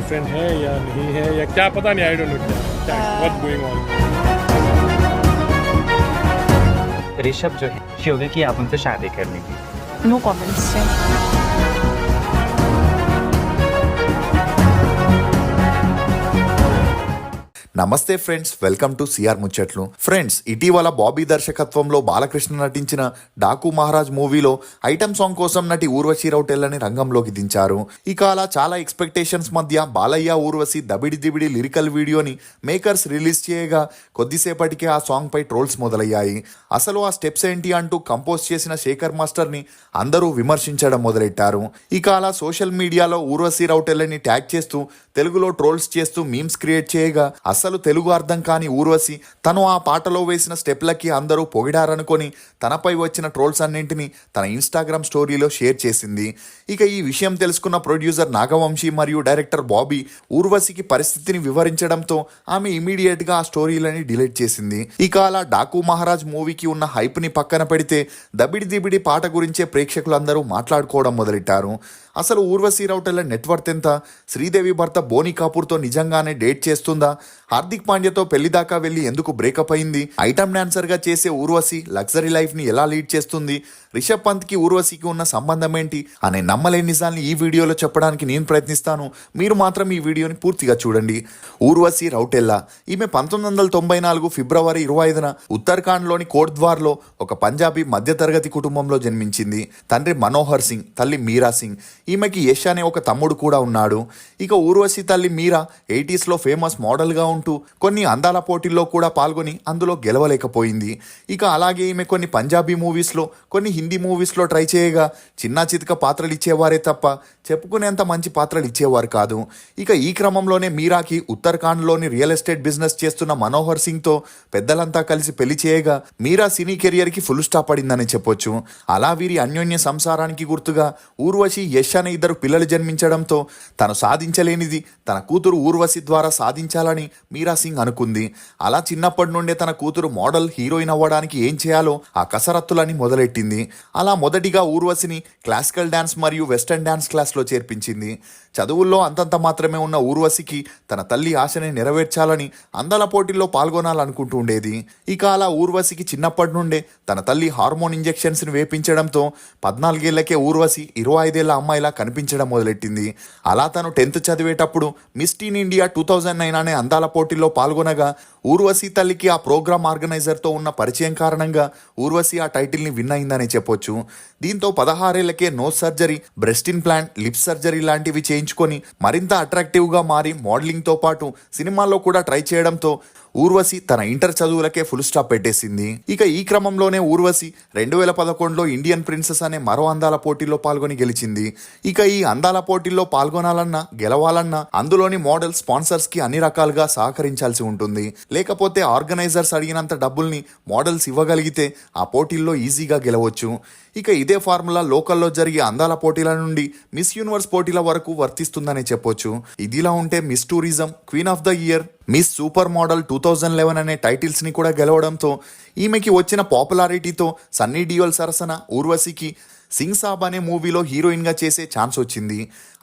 Girlfriend है या नहीं है या क्या पता नहीं, आई डोंट नो क्या व्हाट्स गोइंग ऑन। ऋषभ जो है श्योर कि आप उनसे शादी कर लेंगे? No comments. నమస్తే ఫ్రెండ్స్, వెల్కమ్ టు సిఆర్ ముచ్చట్లు. ఫ్రెండ్స్, ఇటీవల బాబీ దర్శకత్వంలో బాలకృష్ణ నటించిన డాకు మహారాజ్ మూవీలో ఐటమ్ సాంగ్ కోసం నటి ఊర్వశి రౌటెల్లని రంగంలోకి దించారు. ఇక అలా చాలా ఎక్స్పెక్టేషన్స్ మధ్య బాలయ్య ఊర్వశి దబిడి దిబిడి లిరికల్ వీడియోని మేకర్స్ రిలీజ్ చేయగా కొద్దిసేపటికే ఆ సాంగ్ పై ట్రోల్స్ మొదలయ్యాయి. అసలు ఆ స్టెప్స్ ఏంటి అంటూ కంపోజ్ చేసిన శేఖర్ మాస్టర్ ని అందరూ విమర్శించడం మొదలెట్టారు. ఇక అలా సోషల్ మీడియాలో ఊర్వశి రౌటెల్లని ట్యాగ్ చేస్తూ తెలుగులో ట్రోల్స్ చేస్తూ మీమ్స్ క్రియేట్ చేయగా అసలు తెలుగు అర్థం కాని ఊర్వశి తను ఆ పాటలో వేసిన స్టెప్లకి అందరూ పొగిడారనుకొని తనపై వచ్చిన ట్రోల్స్ అన్నింటినీ తన ఇన్స్టాగ్రామ్ స్టోరీలో షేర్ చేసింది. ఇక ఈ విషయం తెలుసుకున్న ప్రొడ్యూసర్ నాగవంశీ మరియు డైరెక్టర్ బాబీ ఊర్వశికి పరిస్థితిని వివరించడంతో ఆమె ఇమీడియట్ గా ఆ స్టోరీలని డిలీట్ చేసింది. ఇక అలా డాకు మహారాజ్ మూవీకి ఉన్న హైప్ ని పక్కన పెడితే దబిడి దిబిడి పాట గురించే ప్రేక్షకులందరూ మాట్లాడుకోవడం మొదలెట్టారు. అసలు ఊర్వశి రౌటెల్ల నెట్వర్త్ ఎంత? శ్రీదేవి భర్త బోనీ కపూర్తో నిజంగానే డేట్ చేస్తుందా? హార్దిక్ పాండ్యతో పెళ్లి దాకా వెళ్ళి ఎందుకు బ్రేకప్ అయింది? ఐటమ్ డాన్సర్ గా చేసే ఊర్వశి లగ్జరీ లైఫ్ ని ఎలా లీడ్ చేస్తుంది? రిషబ్ పంత్ కి ఊర్వశికి ఉన్న సంబంధం ఏంటి అనే నమ్మలేని నిజాల్ని ఈ వీడియోలో చెప్పడానికి నేను ప్రయత్నిస్తాను. మీరు మాత్రం ఈ వీడియోని పూర్తిగా చూడండి. ఊర్వశి రౌటెల్లా ఈమె 1994 ఫిబ్రవరి 25న ఉత్తరాఖండ్లోని కోట్ద్వార్లో ఒక పంజాబీ మధ్యతరగతి కుటుంబంలో జన్మించింది. తండ్రి మనోహర్ సింగ్, తల్లి మీరా సింగ్. ఈమెకి యష్ అనే ఒక తమ్ముడు కూడా ఉన్నాడు. ఇక ఊర్వశి తల్లి మీరా 80sలో ఫేమస్ మోడల్గా ఉంటూ కొన్ని అందాల పోటీల్లో కూడా పాల్గొని అందులో గెలవలేకపోయింది. ఇక అలాగే ఈమె కొన్ని పంజాబీ మూవీస్లో, కొన్ని హిందీ మూవీస్లో ట్రై చేయగా చిన్న చితక పాత్రలు ఇచ్చేవారే తప్ప చెప్పుకునేంత మంచి పాత్రలు ఇచ్చేవారు కాదు. ఇక ఈ క్రమంలోనే మీరాకి ఉత్తరాఖండ్లోని రియల్ ఎస్టేట్ బిజినెస్ చేస్తున్న మనోహర్ సింగ్తో పెద్దలంతా కలిసి పెళ్లి చేయగా మీరా సినీ కెరియర్కి ఫుల్ స్టాప్ పడిందని చెప్పొచ్చు. అలా వీరి అన్యోన్య సంసారానికి గుర్తుగా ఊర్వశి యష్ అనే ఇద్దరు పిల్లలు జన్మించడంతో తను సాధించలేనిది తన కూతురు ఊర్వశి ద్వారా సాధించాలని మీరా సింగ్ అనుకుంది. అలా చిన్నప్పటి నుండే తన కూతురు మోడల్, హీరోయిన్ అవ్వడానికి ఏం చేయాలో ఆ కసరత్తులని మొదలెట్టింది. అలా మొదటిగా ఊర్వశిని క్లాసికల్ డాన్స్ మరియు వెస్టర్న్ డాన్స్ క్లాస్లో చేర్పించింది. చదువుల్లో అంతంత మాత్రమే ఉన్న ఊర్వశికి తన తల్లి ఆశని నెరవేర్చాలని అందాల పోటీల్లో పాల్గొనాలనుకుంటూ ఉండేది. ఇక అలా ఊర్వశికి చిన్నప్పటి నుండే తన తల్లి హార్మోన్ ఇంజెక్షన్స్ని వేపించడంతో 14 ఏళ్లకే ఊర్వశి 25 ఏళ్ల అమ్మాయిలా కనిపించడం మొదలెట్టింది. అలా తను 10th చదివేటప్పుడు మిస్ టీన్ ఇండియా 2009 అనే అందాల పోటీల్లో పాల్గొనగా ఊర్వశి తల్లికి ఆ ప్రోగ్రామ్ ఆర్గనైజర్తో ఉన్న పరిచయం కారణంగా ఊర్వశి ఆ టైటిల్ని విన్ అయిందనే చెప్పొచ్చు. దీంతో 16 ఏళ్లకే nose surgery, breast implant, lip surgery లాంటివి చేయించుకొని మరింత అట్రాక్టివ్గా మారి మోడలింగ్తో పాటు సినిమాల్లో కూడా ట్రై చేయడంతో ఊర్వశి తన ఇంటర్ చదువులకే ఫుల్ స్టాప్ పెట్టేసింది. ఇక ఈ క్రమంలోనే ఊర్వశి 2011లో ఇండియన్ ప్రిన్సెస్ అనే మరో అందాల పోటీలో పాల్గొని గెలిచింది. ఇక ఈ అందాల పోటీల్లో పాల్గొనాలన్నా, గెలవాలన్నా అందులోని మోడల్ స్పాన్సర్స్ కి అన్ని రకాలుగా సహకరించాల్సి ఉంటుంది. లేకపోతే ఆర్గనైజర్స్ అడిగినంత డబ్బుల్ని మోడల్స్ ఇవ్వగలిగితే ఆ పోటీల్లో ఈజీగా గెలవచ్చు. ఇక ఇదే ఫార్ములా లోకల్లో జరిగే అందాల పోటీల నుండి మిస్ యూనివర్స్ పోటీల వరకు వర్తిస్తుందనే చెప్పొచ్చు. ఇదిలా ఉంటే miss tourism, queen of the year, miss super model 2011 అనే టైటిల్స్ ని కూడా గెలవడంతో ఈమెకి వచ్చిన పాపులారిటీతో సన్నీ డియోల్ సరసన ఊర్వశికి సింగ్ సాబ్ అనే మూవీలో హీరోయిన్గా చేసే ఛాన్స్ వచ్చింది.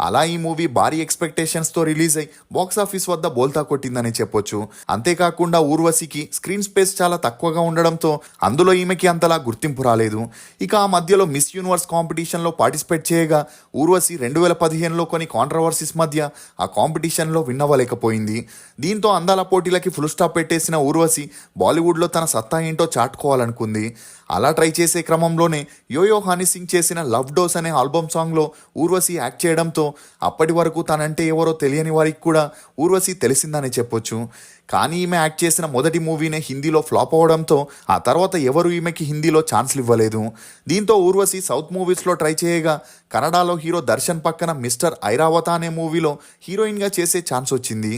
అలా ఈ మూవీ భారీ ఎక్స్పెక్టేషన్స్తో రిలీజ్ అయి బాక్సాఫీస్ వద్ద బోల్తా కొట్టిందని చెప్పొచ్చు. అంతేకాకుండా ఊర్వశికి స్క్రీన్ స్పేస్ చాలా తక్కువగా ఉండడంతో అందులో ఈమెకి అంతలా గుర్తింపు రాలేదు. ఇక ఆ మధ్యలో మిస్ యూనివర్స్ కాంపిటీషన్లో పార్టిసిపేట్ చేయగా ఊర్వశి 2015లో కొన్ని కాంట్రవర్సీస్ మధ్య ఆ కాంపిటీషన్లో విన్ అవ్వలేకపోయింది. దీంతో అందాల పోటీలకి ఫుల్ స్టాప్ పెట్టేసిన ఊర్వశి బాలీవుడ్లో తన సత్తా ఏంటో చాటుకోవాలనుకుంది. అలా ట్రై చేసే క్రమంలోనే యోయో హనీ సింగ్ చేసిన లవ్ డోస్ అనే ఆల్బమ్ సాంగ్లో ఊర్వశి యాక్ట్ చేయడంతో అప్పటి వరకు తనంటే ఎవరో తెలియని వారికి కూడా ఊర్వశి తెలిసిందని చెప్పొచ్చు. కానీ ఈమె యాక్ట్ చేసిన మొదటి మూవీనే హిందీలో ఫ్లాప్ అవడంతో ఆ తర్వాత ఎవరు ఈమెకి హిందీలో ఛాన్స్లు ఇవ్వలేదు. దీంతో ఊర్వశి సౌత్ మూవీస్లో ట్రై చేయగా కన్నడలో హీరో దర్శన్ పక్కన మిస్టర్ ఐరావత అనే మూవీలో హీరోయిన్గా చేసే ఛాన్స్ వచ్చింది.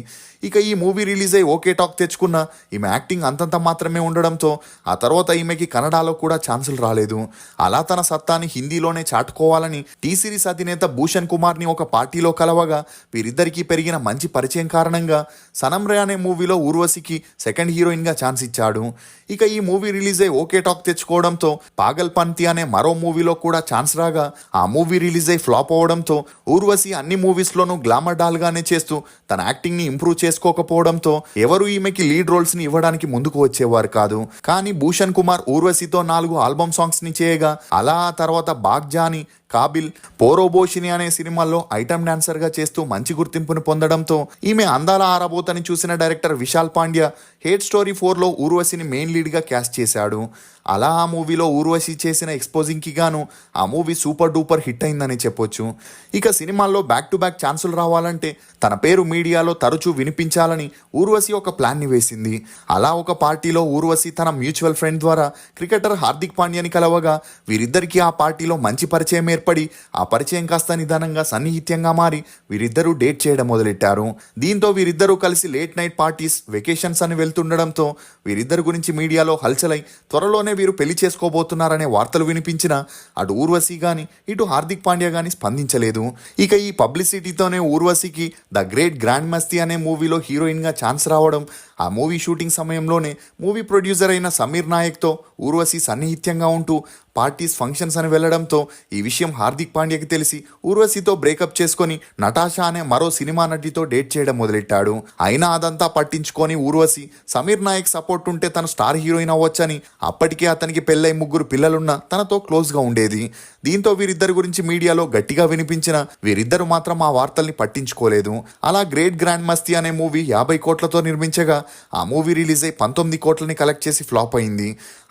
ఇక ఈ మూవీ రిలీజ్ అయ్యి ఓకే టాక్ తెచ్చుకున్న ఈమె యాక్టింగ్ అంతంత మాత్రమే ఉండడంతో ఆ తర్వాత ఈమెకి కన్నడలో కూడా ఛాన్సులు రాలేదు. అలా తన సత్తాని హిందీలోనే చాటుకోవాలని టీ సిరీస్ అధినేత భూషణ్ కుమార్ని ఒక పార్టీలో కలవగా వీరిద్దరికీ పెరిగిన మంచి పరిచయం కారణంగా సనమ్ రే అనే మూవీలో ఊర్వశికి సెకండ్ హీరోయిన్ గా ఛాన్స్ ఇచ్చాడు. ఇక ఈ మూవీ రిలీజ్ అయి ఓకే టాక్ తెచ్చుకోవడంతో పాగల్పంతి అనే మరో మూవీలో కూడా ఛాన్స్ రాగా ఆ మూవీ రిలీజ్ అయి ఫ్లాప్ అవడంతో ఊర్వశి అన్ని మూవీస్లోనూ గ్లామర్ డాల్ గానే చేస్తూ తన యాక్టింగ్ ని ఇంప్రూవ్ చేసుకోకపోవడంతో ఎవరు ఈమెకి లీడ్ రోల్స్ ని ఇవ్వడానికి ముందుకు వచ్చేవారు కాదు. కానీ భూషణ్ కుమార్ ఊర్వశితో 4 ఆల్బమ్ సాంగ్స్ ని చేయగా అలా ఆ తర్వాత బాగ్జాని, కాబిల్, పోరోబోషిని అనే సినిమాల్లో ఐటమ్ డాన్సర్ గా చేస్తూ మంచి గుర్తింపును పొందడంతో ఈమె అందాల ఆరబోతని చూసిన director Vishal Pandya hate story 4లో ఊర్వశిని మెయిన్ లీడ్ గా క్యాస్ట్ చేశాడు. అలా ఆ మూవీలో ఊర్వశి చేసిన ఎక్స్పోజింగ్ కి గాను ఆ మూవీ సూపర్ డూపర్ హిట్ అయిందని చెప్పొచ్చు. ఇక సినిమాల్లో బ్యాక్ టు బ్యాక్ ఛాన్సులు రావాలంటే తన పేరు మీడియాలో తరచూ వినిపించాలని ఊర్వశి ఒక ప్లాన్ ని వేసింది. అలా ఒక పార్టీలో ఊర్వశి తన మ్యూచువల్ ఫ్రెండ్ ద్వారా క్రికెటర్ హార్దిక్ పాండ్యాని కలవగా వీరిద్దరికీ ఆ పార్టీలో మంచి పరిచయం ఏర్పడి ఆ పరిచయం కాస్త నిదానంగా సన్నిహిత్యంగా మారి వీరిద్దరూ డేట్ చేయడం మొదలెట్టారు. దీంతో వీరిద్దరూ కలిసి లేట్ నైట్ పార్టీస్, వెకేషన్స్ అని వెళ్తుండడంతో వీరిద్దరి గురించి మీడియాలో హల్చలై త్వరలోనే వీరు పెళ్లి చేసుకోబోతున్నారనే వార్తలు వినిపించినా అటు ఊర్వశి గాని ఇటు హార్దిక్ పాండ్యా గాని స్పందించలేదు. ఇక ఈ పబ్లిసిటీతోనే ఊర్వశికి ద గ్రేట్ గ్రాండ్ మస్తీ అనే మూవీలో హీరోయిన్ గా ఛాన్స్ రావడం, ఆ మూవీ షూటింగ్ సమయంలోనే మూవీ ప్రొడ్యూసర్ అయిన సమీర్ నాయక్తో ఊర్వశి సన్నిహిత్యంగా ఉంటూ పార్టీస్, ఫంక్షన్స్ అని వెళ్లడంతో ఈ విషయం హార్దిక్ పాండ్యాకి తెలిసి ఊర్వశితో బ్రేకప్ చేసుకొని నటాషా అనే మరో సినిమా నటితో డేట్ చేయడం మొదలెట్టాడు. అయినా అదంతా పట్టించుకొని ఊర్వశి సమీర్ నాయక్ సపోర్ట్ ఉంటే తను స్టార్ హీరోయిన్ అవ్వొచ్చని, అప్పటికే అతనికి పెళ్ళై 3 పిల్లలున్నా తనతో క్లోజ్ గా ఉండేది. దీంతో వీరిద్దరి గురించి మీడియాలో గట్టిగా వినిపించిన వీరిద్దరు మాత్రం ఆ వార్తల్ని పట్టించుకోలేదు. అలా గ్రేట్ గ్రాండ్ మస్తీ అనే మూవీ 50 కోట్లతో నిర్మించగా ఆ మూవీ రిలీజ్ అయి 19 కోట్లని కలెక్ట్ చేసి ఫ్లాప్ అయింది.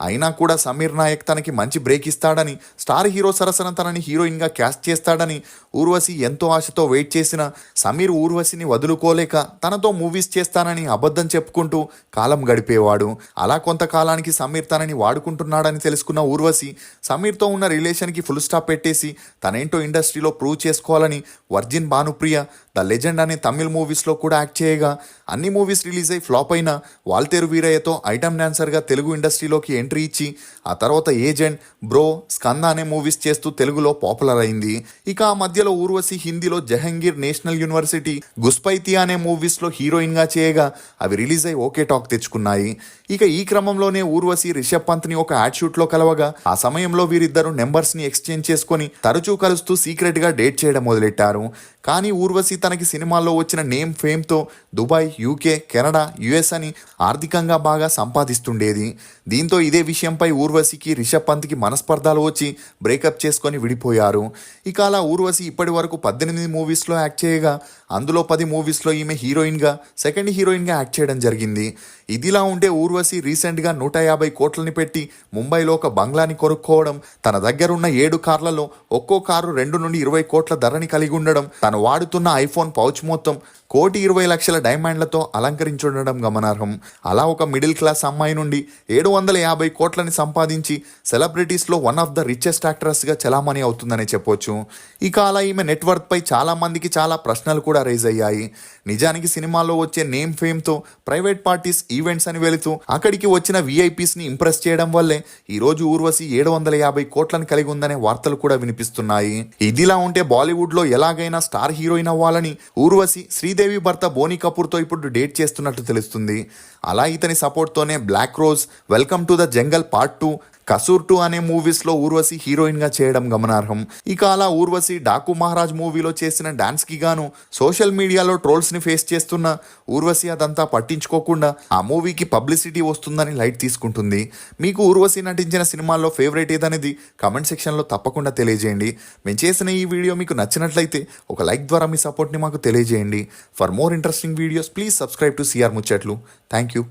అయినా కూడా సమీర్ నాయక్ తనకి మంచి బ్రేక్ ఇస్తాడని, స్టార్ హీరో సరసన తనని హీరోయిన్ గా క్యాస్ట్ చేస్తాడని ఊర్వశి ఎంతో ఆశతో వెయిట్ చేసిన సమీర్ ఊర్వశిని వదులుకోలేక తనతో మూవీస్ చేస్తానని అబద్ధం చెప్పుకుంటూ కాలం గడిపేవాడు. అలా కొంతకాలానికి సమీర్ తనని వాడుకుంటున్నాడని తెలుసుకున్న ఊర్వశి సమీర్తో ఉన్న రిలేషన్కి ఫుల్ స్టాప్ పెట్టేసి తనేంటో ఇండస్ట్రీలో ప్రూవ్ చేసుకోవాలని వర్జిన్ భానుప్రియ, ద లెజెండ్ అనే తమిళ్ మూవీస్లో కూడా యాక్ట్ చేయగా అన్ని మూవీస్ రిలీజ్ అయి ఫ్లాప్ అయిన వాల్తేరు వీరయ్యతో ఐటమ్ డాన్సర్గా తెలుగు ఇండస్ట్రీలోకి ఎంట్రీ ఇచ్చి ఆ తర్వాత ఏజెంట్, బ్రో, స్కంద అనే మూవీస్ చేస్తూ తెలుగులో పాపులర్ అయింది. ఇక ఆ మధ్యలో ఊర్వశి హిందీలో జహంగీర్, నేషనల్ యూనివర్సిటీ, గుస్పైతి అనే మూవీస్లో హీరోయిన్గా చేయగా అవి రిలీజ్ అయి ఓకే టాక్ తెచ్చుకున్నాయి. ఇక ఈ క్రమంలోనే ఊర్వశి రిషబ్ పంత్ని ఒక యాడ్ షూట్లో కలవగా ఆ సమయంలో వీరిద్దరు నెంబర్స్ని ఎక్స్చేంజ్ చేసుకొని తరచూ కలుస్తూ సీక్రెట్గా డేట్ చేయడం మొదలెట్టారు. కానీ ఊర్వశి తనకి సినిమాల్లో వచ్చిన నేమ్ ఫేమ్తో దుబాయ్, యూకే, కెనడా, యుఎస్ అని ఆర్థికంగా బాగా సంపాదిస్తుండేది. దీంతో ఇదే విషయంపై ఊర్వశికి రిషబ్ పంత్కి మనస్పర్ధాలు వచ్చి బ్రేకప్ చేసుకొని విడిపోయారు. ఇక అలా ఊర్వశి ఇప్పటి వరకు 18 మూవీస్లో యాక్ట్ చేయగా అందులో 10 మూవీస్లో ఈమె హీరోయిన్గా, సెకండ్ హీరోయిన్గా యాక్ట్ చేయడం జరిగింది. ఇదిలా ఉంటే ఊర్వశి రీసెంట్గా 150 కోట్లని పెట్టి ముంబైలో ఒక బంగ్లాని కొనుక్కోవడం, తన దగ్గరున్న 7 కార్లలో ఒక్కో కారు 2 నుండి 20 కోట్ల ధరని కలిగి ఉండడం, తను వాడుతున్న ఐఫోన్ పౌచ్ మొత్తం 1,20,00,000 డైమండ్లతో అలంకరించుండడం గమనార్హం. అలా ఒక మిడిల్ క్లాస్ అమ్మాయి నుండి 750 కోట్లని సంపాదించి సెలబ్రిటీస్లో వన్ ఆఫ్ ద రిచెస్ట్ యాక్ట్రెస్గా చలామణి అవుతుందనే చెప్పొచ్చు. ఇక అలా ఈమె నెట్వర్క్ పై చాలా మందికి చాలా ప్రశ్నలు కూడా రైజ్ అయ్యాయి. నిజానికి సినిమాలో వచ్చే నేమ్ ఫేమ్తో ప్రైవేట్ పార్టీస్, ఈవెంట్స్ అని వెళుతూ అక్కడికి వచ్చిన విఐపీస్ని ఇంప్రెస్ చేయడం వల్లే ఈరోజు ఊర్వశి 750 కోట్లను కలిగి ఉందనే వార్తలు కూడా వినిపిస్తున్నాయి. ఇదిలా ఉంటే బాలీవుడ్లో ఎలాగైనా స్టార్ హీరోయిన్ అవ్వాలని ఊర్వశి శ్రీదేవి భర్త బోనీ కపూర్తో ఇప్పుడు డేట్ చేస్తున్నట్లు తెలుస్తుంది. అలా ఇతని సపోర్ట్తోనే black rose, welcome to the jungle part 2, Kasoor 2 అనే మూవీస్లో ఊర్వశి హీరోయిన్గా చేయడం గమనార్హం. ఇక అలా ఊర్వశి డాకు మహారాజ్ మూవీలో చేసిన డాన్స్కి గాను సోషల్ మీడియాలో ట్రోల్స్ని ఫేస్ చేస్తున్న ఊర్వశి అదంతా పట్టించుకోకుండా ఆ మూవీకి పబ్లిసిటీ వస్తుందని లైట్ తీసుకుంటుంది. మీకు ఊర్వశి నటించిన సినిమాల్లో ఫేవరెట్ ఏదనేది కామెంట్ సెక్షన్లో తప్పకుండా తెలియజేయండి. మేము చేసిన ఈ వీడియో మీకు నచ్చినట్లయితే ఒక లైక్ ద్వారా మీ సపోర్ట్ని మాకు తెలియజేయండి. For more interesting videos please subscribe to CR ముచ్చట్లు. Thank you.